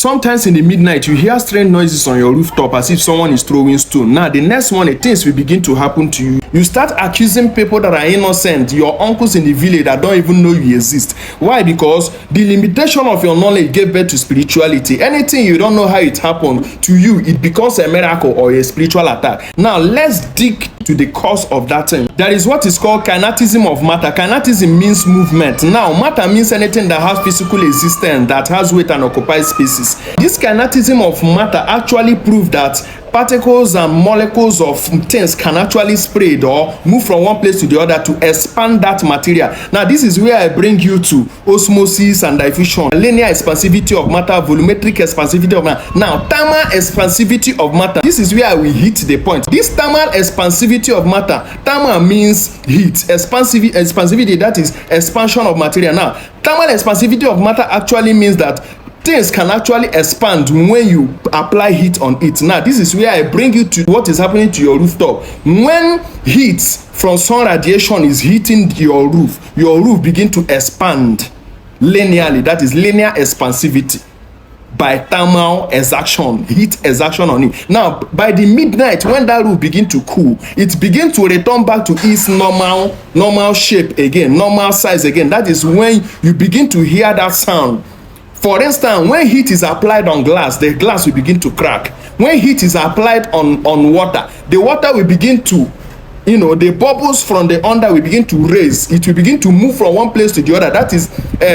Sometimes in the midnight, you hear strange noises on your rooftop as if someone is throwing stone. Now, the next morning, things will begin to happen to you. You start accusing people that are innocent, your uncles in the village that don't even know you exist. Why? Because the limitation of your knowledge gave birth to spirituality. Anything you don't know how it happened to you, it becomes a miracle or a spiritual attack. Now, let's dig to the cause of that thing. There is what is called kinetism of matter. Kinetism means movement. Now, matter means anything that has physical existence, that has weight and occupies spaces. This kinetism of matter actually proves that particles and molecules of things can actually spread or move from one place to the other to expand that material. Now, this is where I bring you to osmosis and diffusion, linear expansivity of matter, volumetric expansivity of matter. Now, thermal expansivity of matter. This is where we hit the point. This thermal expansivity of matter, thermal means heat, expansivity, that is expansion of material. Now, thermal expansivity of matter actually means that things can actually expand when you apply heat on it. Now, this is where I bring you to what is happening to your rooftop. When heat from sun radiation is hitting your roof begin to expand linearly. That is linear expansivity by thermal exertion, heat exertion on it. Now, by the midnight, when that roof begin to cool, it begin to return back to its normal shape again, normal size again. That is when you begin to hear that sound. For instance, when heat is applied on glass, the glass will begin to crack. When heat is applied on water, the water will begin to, the bubbles from the under will begin to raise. It will begin to move from one place to the other. That is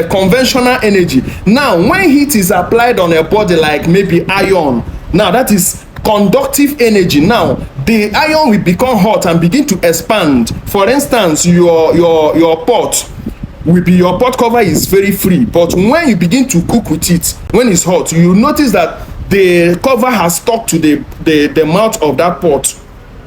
conventional energy. Now, when heat is applied on a body like maybe iron, now that is conductive energy. Now, the iron will become hot and begin to expand. For instance, your pot. Your pot cover is very free, but when you begin to cook with it, when it's hot, you notice that the cover has stuck to the mouth of that pot.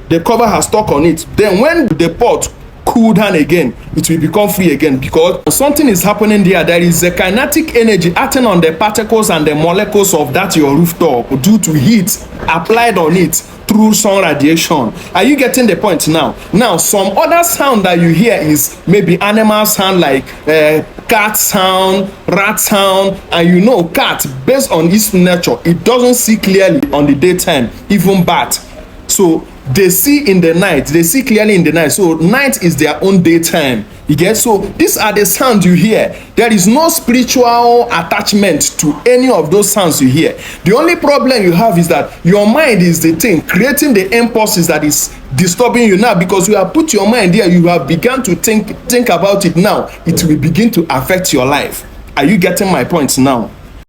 The cover has stuck on it. Then when the pot cool down again, it will become free again, because something is happening there. There is a kinetic energy acting on the particles and the molecules of that your rooftop due to heat applied on it through sun radiation. Are you getting the point now? Now, some other sound that you hear is maybe animal sound like cat sound, rat sound, and cat, based on its nature, it doesn't see clearly on the daytime, even bat. So they see in the night, they see clearly in the night. So night is their own daytime. You get? So these are the sounds you hear. There is no spiritual attachment to any of those sounds you hear. The only problem you have is that your mind is the thing creating the impulses that is disturbing you now, because you have put your mind there, you have begun to think about it now. It will begin to affect your life. Are you getting my point now?